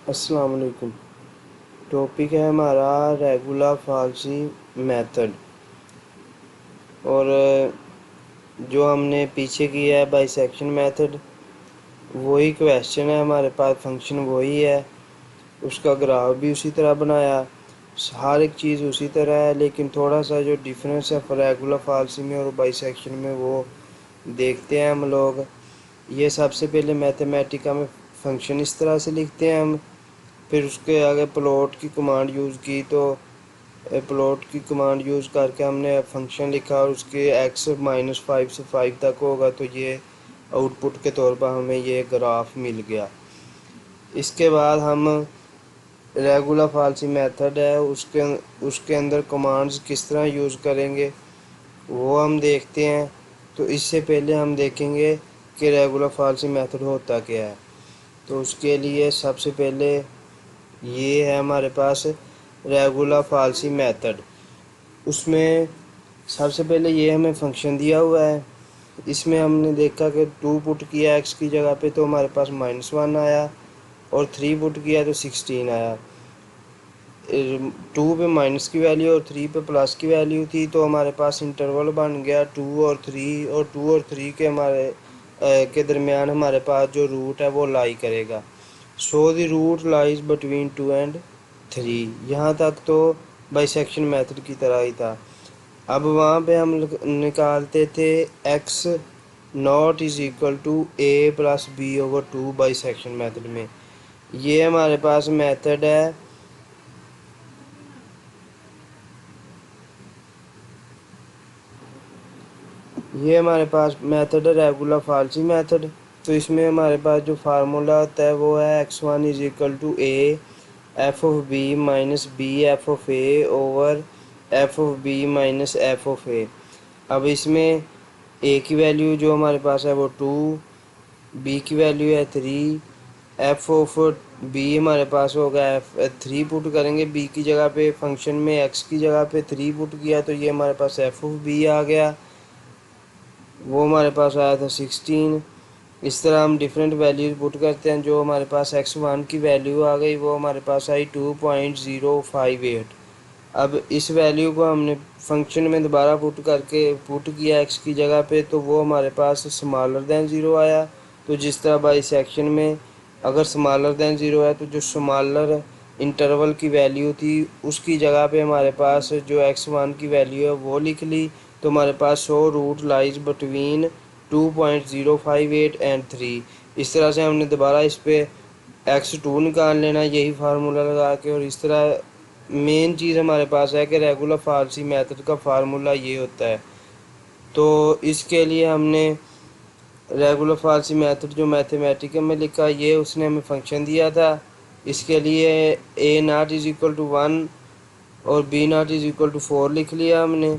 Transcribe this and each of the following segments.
अस्सलाम वालेकुम। टॉपिक है हमारा रेगुलर फाल्सी मेथड। और जो हमने पीछे किया है बाइसेक्शन मेथड, वही क्वेश्चन है हमारे पास, फंक्शन वही है, उसका ग्राफ भी उसी तरह बनाया, हर एक चीज़ उसी तरह है, लेकिन थोड़ा सा जो डिफरेंस है रेगुलर फाल्सी में और बाइसेक्शन में वो देखते हैं हम लोग। ये सबसे पहले मैथमेटिका में फंक्शन इस तरह से लिखते हैं हम, फिर उसके आगे प्लॉट की कमांड यूज़ की, तो प्लॉट की कमांड यूज़ करके हमने फंक्शन लिखा और उसके एक्स -5 से 5 तक होगा, तो ये आउटपुट के तौर पर हमें ये ग्राफ मिल गया। इसके बाद हम रेगुलर फाल्सी मेथड है उसके अंदर कमांड्स किस तरह यूज़ करेंगे वो हम देखते हैं। तो इससे पहले हम देखेंगे कि रेगुलर फाल्सी मेथड होता क्या है। तो उसके लिए सबसे पहले ये है हमारे पास रेगुलर फाल्सी मेथड। उसमें सबसे पहले ये हमें फंक्शन दिया हुआ है। इसमें हमने देखा कि 2 पुट किया एक्स की जगह पे तो हमारे पास -1 आया, और 3 पुट किया तो 16 आया। 2 पे माइनस की वैल्यू और 3 पे प्लस की वैल्यू थी, तो हमारे पास इंटरवल बन गया 2 और 3, और 2 और 3 के के दरमियान हमारे पास जो रूट है वो लाई करेगा। So the root lies between 2 and 3। यहाँ तक तो बाइसेक्शन मेथड की तरह ही था। अब वहाँ पे हम निकालते थे x naught is equal to a plus b over 2 bisection method में। ये हमारे पास मेथड है, ये हमारे पास मेथड है रेगुलर फाल्सी मेथड। तो इसमें हमारे पास जो फार्मूला होता है वो है x1 is equal to A F of B minus B F of A over F of B minus F of A. अब इसमें ए की वैल्यू जो हमारे पास है वो 2, बी की वैल्यू है 3, एफ ऑफ बी हमारे पास होगा एफ 3 पुट करेंगे बी की जगह पे, फंक्शन में एक्स की जगह पे 3 पुट किया तो ये हमारे पास एफ ऑफ बी आ गया, वो हमारे पास आया था 16। इस तरह हम डिफरेंट वैल्यूज पुट करते हैं। जो हमारे पास x1 की वैल्यू आ गई वो हमारे पास आई 2.058। अब इस वैल्यू को हमने फंक्शन में दोबारा पुट करके पुट किया x की जगह पे, तो वो हमारे पास स्मॉलर दैन ज़ीरो आया। तो जिस तरह बाई सेक्शन में अगर स्मॉलर दैन ज़ीरो है तो जो स्मॉलर इंटरवल की वैल्यू थी उसकी जगह पे हमारे पास जो x1 की वैल्यू है वो लिख ली। तो हमारे पास 100 रूट लाइज बिटवीन 2.058 एंड 3। इस तरह से हमने दोबारा इस पे x2 निकाल लेना यही फार्मूला लगा के। और इस तरह मेन चीज़ हमारे पास है कि रेगुलर फाल्सी मेथड का फार्मूला ये होता है। तो इसके लिए हमने रेगुलर फाल्सी मेथड जो मैथमेटिकल में लिखा ये उसने हमें फंक्शन दिया था। इसके लिए a naught is equal to 1 और b naught is equal to 4 लिख लिया हमने।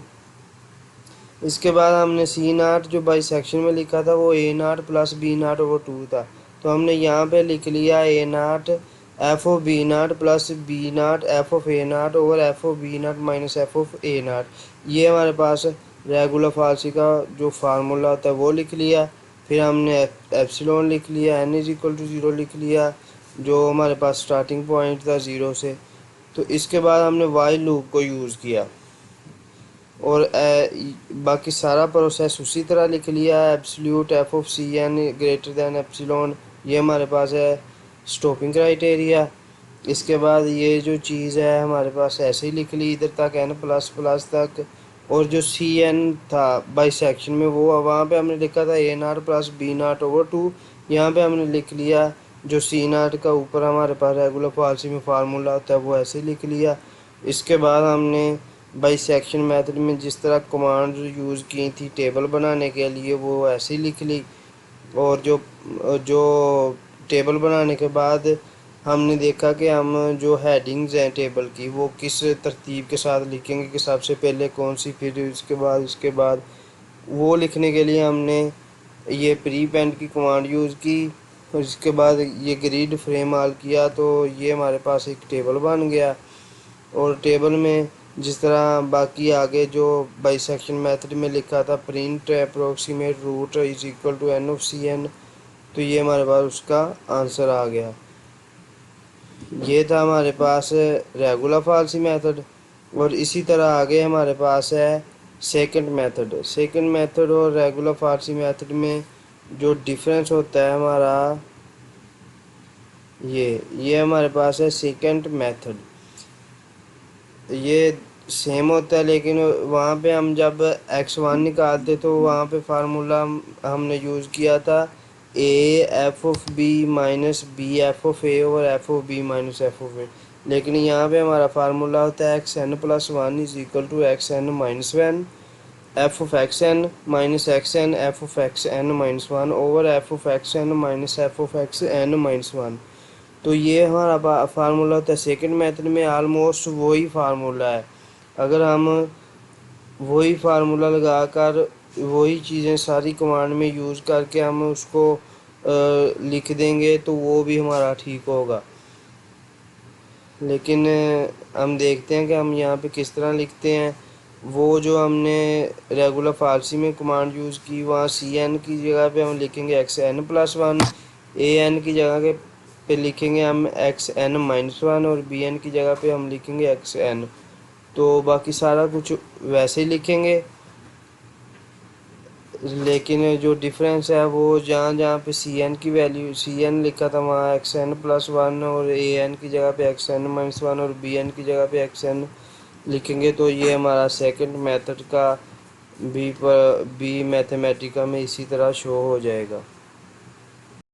इसके बाद हमने सी नाट जो बाई सेक्शन में लिखा था वो A naught plus B naught over 2 था, तो हमने यहाँ पे लिख लिया A naught F of B naught plus B naught F of A naught over F of B naught minus F of A naught. ये हमारे पास रेगुलर फाल्सी का जो फार्मूला होता है वो लिख लिया। फिर हमने एप्सिलॉन लिख लिया, एन इज इक्वल टू 0 लिख लिया जो हमारे पास स्टार्टिंग पॉइंट था 0 से। तो इसके बाद हमने वाइल लूप को यूज़ किया और बाकी सारा प्रोसेस उसी तरह लिख लिया। Absolute f of c n greater than epsilon, ये हमारे पास है स्टॉपिंग क्राइटेरिया। इसके बाद ये जो चीज़ है हमारे पास ऐसे ही लिख ली इधर तक एन प्लस प्लस तक। और जो सी एन था बाई सेक्शन में वो वहाँ पे हमने लिखा था ए naught plus B naught over 2। यहाँ पे हमने लिख लिया जो सी नाट का ऊपर हमारे पास रेगुलर फाल्सी में फार्मूला होता है वो ऐसे ही लिख लिया। इसके बाद हमने बाई सेक्शन मेथड में जिस तरह कमांड यूज़ की थी टेबल बनाने के लिए वो ऐसे ही लिख ली। और जो जो टेबल बनाने के बाद हमने देखा कि हम जो हेडिंग्स हैं टेबल की वो किस तरतीब के साथ लिखेंगे कि सबसे पहले कौन सी फिर इसके बाद वो लिखने के लिए हमने ये प्री पेंड की कमांड यूज़ की। और इसके बाद ये ग्रिड फ्रेम ऑल किया तो ये हमारे पास एक टेबल बन गया। और टेबल में जिस तरह बाकी आगे जो बाइसेक्शन मेथड में लिखा था print approximate root is equal to n of c n, तो ये हमारे पास उसका आंसर आ गया। ये था हमारे पास रेगुलर फाल्सी मेथड। और इसी तरह आगे हमारे पास है सेकंड मेथड। सेकंड मेथड और रेगुलर फाल्सी मेथड में जो डिफरेंस होता है हमारा, ये हमारे पास है सेकंड मेथड। ये सेम होता है, लेकिन वहाँ पे हम जब x1 निकालते तो वहाँ पे फार्मूला हमने यूज़ किया था A F of B minus B F of A और F of B minus F of A. लेकिन यहाँ पे हमारा फार्मूला होता है X N plus one is equal to X N minus one F of X N minus X N F of X N minus one over F of X N minus F of X N minus one. तो ये हमारा formula होता है second method में। Almost वही formula है। अगर हम वही फार्मूला लगाकर वही चीज़ें सारी कमांड में यूज़ करके हम उसको लिख देंगे तो वो भी हमारा ठीक होगा। लेकिन हम देखते हैं कि हम यहाँ पे किस तरह लिखते हैं। वो जो हमने रेगुलर फारसी में कमांड यूज़ की, वहाँ सी एन की जगह पे हम लिखेंगे x N plus one, A N की जगह के पे लिखेंगे हम एक्स एन माइनस वन और बी एन की जगह पे हम लिखेंगे एक्स एन। तो बाकी सारा कुछ वैसे ही लिखेंगे, लेकिन जो डिफरेंस है वो जहाँ जहाँ पे सी एन की वैल्यू सी एन लिखा था वहाँ एक्स एन प्लस वन और ए एन की जगह पे एक्स एन माइनस वन और बी एन की जगह पे एक्स एन लिखेंगे। तो ये हमारा सेकंड मेथड का बी मैथमेटिका में इसी तरह शो हो जाएगा।